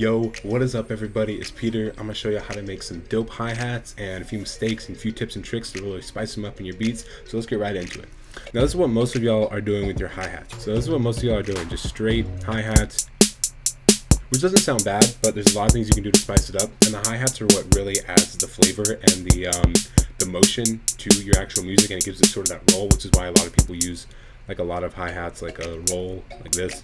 Yo, what is up everybody? It's Peter. I'm gonna show you how to make some dope hi-hats and a few mistakes and a few tips and tricks to really spice them up in your beats. So let's get right into it. Now this is what most of y'all are doing with your hi-hats. So this is what most of y'all are doing, just straight hi-hats, which doesn't sound bad, but there's a lot of things you can do to spice it up. And the hi-hats are what really adds the flavor and the motion to your actual music, and it gives it sort of that roll, which is why a lot of people use like a lot of hi-hats, like a roll like this.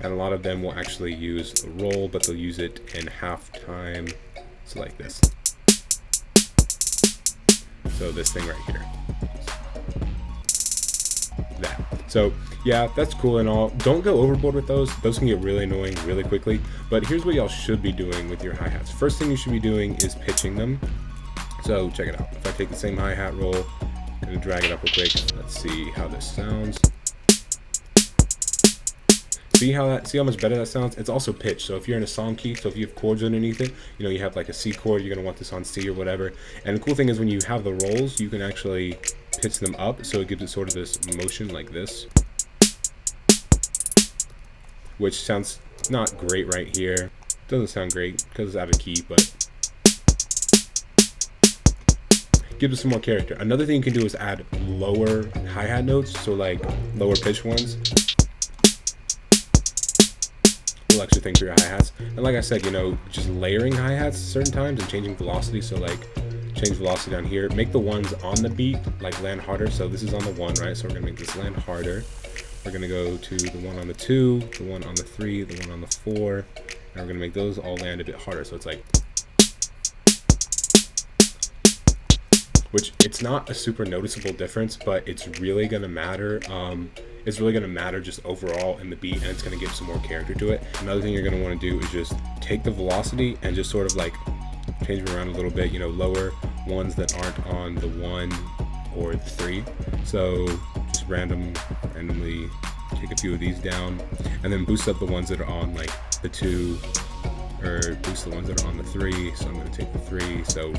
And a lot of them will actually use the roll, but they'll use it in half time. So like this. So this thing right here. That. So yeah, that's cool and all. Don't go overboard with those. Those can get really annoying really quickly. But here's what y'all should be doing with your hi-hats. First thing you should be doing is pitching them. So check it out. If I take the same hi-hat roll, I'm gonna drag it up real quick. Let's see how this sounds. See how much better that sounds? It's also pitched. So if you're in a song key, so if you have chords underneath it, you know, you have like a C chord, you're gonna want this on C or whatever. And the cool thing is when you have the rolls, you can actually pitch them up, so it gives it sort of this motion like this, which sounds not great right here. Doesn't sound great because it's out of key, but gives it some more character. Another thing you can do is add lower hi-hat notes, so like lower pitched ones. Extra thing for your hi-hats. And like I said, you know, just layering hi-hats certain times and changing velocity. So like change velocity down here, make the ones on the beat like land harder. So this is on the 1, right? So we're gonna make this land harder. We're gonna go to the 1 on the 2, the 1 on the 3, the 1 on the 4, and we're gonna make those all land a bit harder. So it's like, which it's not a super noticeable difference, but it's really gonna matter. It's really going to matter just overall in the beat, and it's going to give some more character to it. Another thing you're going to want to do is just take the velocity and just sort of like change them around a little bit, you know, lower ones that aren't on the 1 or the 3. So just randomly take a few of these down, and then boost up the ones that are on like the 2, or boost the ones that are on the 3. So I'm going to take the 3. So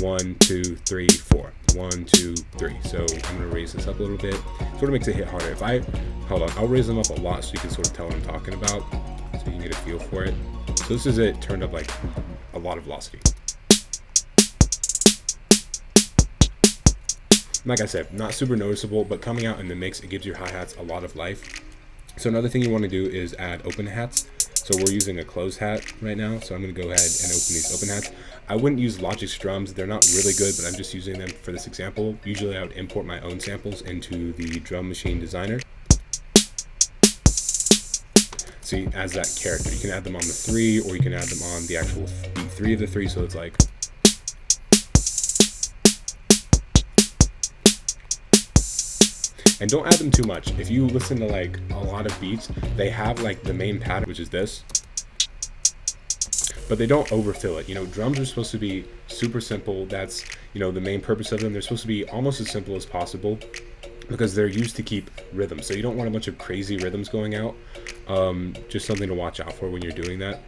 1, 2, 3, 4. 1, 2, 3. So I'm gonna raise this up a little bit. Sort of makes it hit harder. If I hold on, I'll raise them up a lot so you can sort of tell what I'm talking about, so you can get a feel for it. So this is it turned up like a lot of velocity. Like I said, not super noticeable, but coming out in the mix, it gives your hi-hats a lot of life. So another thing you want to do is add open hats. So we're using a closed hat right now, so I'm going to go ahead and open these open hats. I wouldn't use Logic's drums. They're not really good, but I'm just using them for this example. Usually I would import my own samples into the drum machine designer. See, adds that character. You can add them on the 3, or you can add them on the actual beat 3 of the 3, so it's like... And don't add them too much. If you listen to like a lot of beats, they have like the main pattern, which is this, but they don't overfill it. You know, drums are supposed to be super simple. That's, you know, the main purpose of them. They're supposed to be almost as simple as possible because they're used to keep rhythm. So you don't want a bunch of crazy rhythms going out. Just something to watch out for when you're doing that.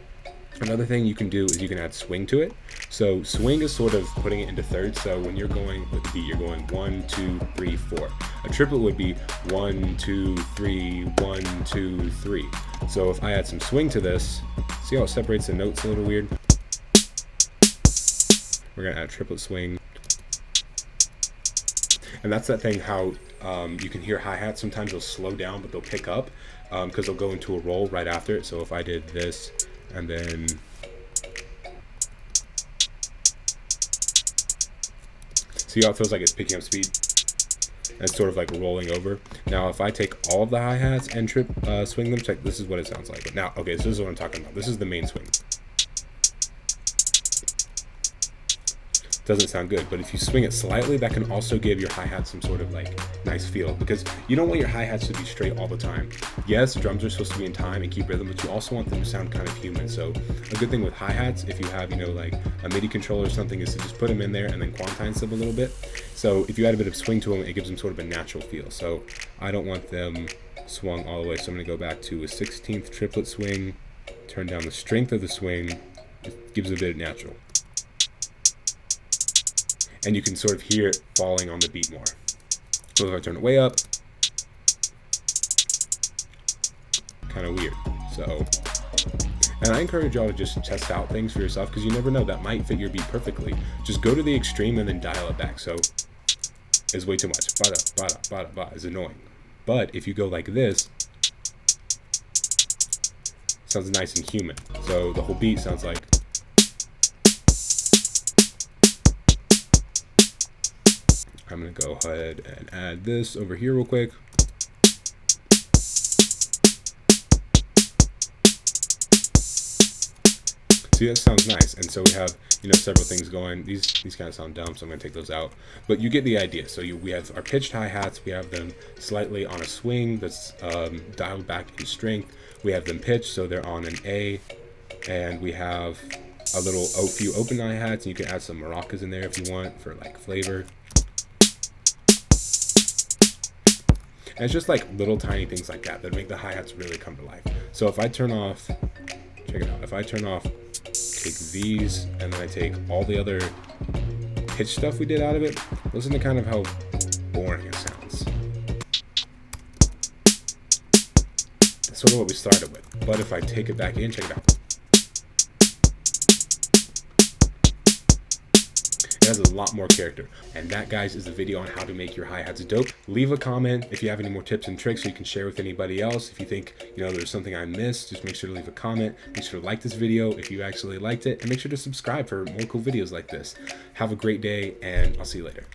Another thing you can do is you can add swing to it. So swing is sort of putting it into thirds. So when you're going with the beat, you're going 1, 2, 3, 4. A triplet would be 1, 2, 3, 1, 2, 3. So if I add some swing to this, see how it separates the notes a little weird? We're gonna add triplet swing. And that's that thing how you can hear hi-hats. Sometimes they'll slow down, but they'll pick up because they'll go into a roll right after it. So if I did this, and then see how it feels like it's picking up speed, and it's sort of like rolling over. Now if I take all of the hi-hats and swing them, check, this is what it sounds like. But now, okay, so this is what I'm talking about. This is the main swing. Doesn't sound good, but if you swing it slightly, that can also give your hi-hats some sort of like nice feel, because you don't want your hi-hats to be straight all the time. Yes, drums are supposed to be in time and keep rhythm, but you also want them to sound kind of human. So a good thing with hi-hats, if you have, you know, like a MIDI controller or something, is to just put them in there and then quantize them a little bit. So if you add a bit of swing to them, it gives them sort of a natural feel. So I don't want them swung all the way, so I'm going to go back to a 16th triplet swing, turn down the strength of the swing, it gives it a bit of natural. And you can sort of hear it falling on the beat more. So if I turn it way up, kind of weird. So, and I encourage y'all to just test out things for yourself, because you never know, that might fit your beat perfectly. Just go to the extreme and then dial it back. So it's way too much. Bada, bada, bada, bada is annoying. But if you go like this, sounds nice and human. So the whole beat sounds like. I'm gonna go ahead and add this over here real quick. See, that sounds nice. And so we have, you know, several things going. These kind of sound dumb, so I'm gonna take those out. But you get the idea. So we have our pitched hi-hats. We have them slightly on a swing that's dialed back in strength. We have them pitched, so they're on an A. And we have a few open hi-hats, and you can add some maracas in there if you want for like flavor. And it's just like little tiny things like that make the hi-hats really come to life. So if I turn off, check it out. If I turn off, take these, and then I take all the other pitch stuff we did out of it, listen to kind of how boring it sounds. That's sort of what we started with. But if I take it back in, check it out. It has a lot more character. And that, guys, is the video on how to make your hi-hats dope. Leave a comment if you have any more tips and tricks so you can share with anybody else. If you think, you know, there's something I missed, just make sure to leave a comment. Make sure to like this video if you actually liked it, and make sure to subscribe for more cool videos like this. Have a great day, and I'll see you later.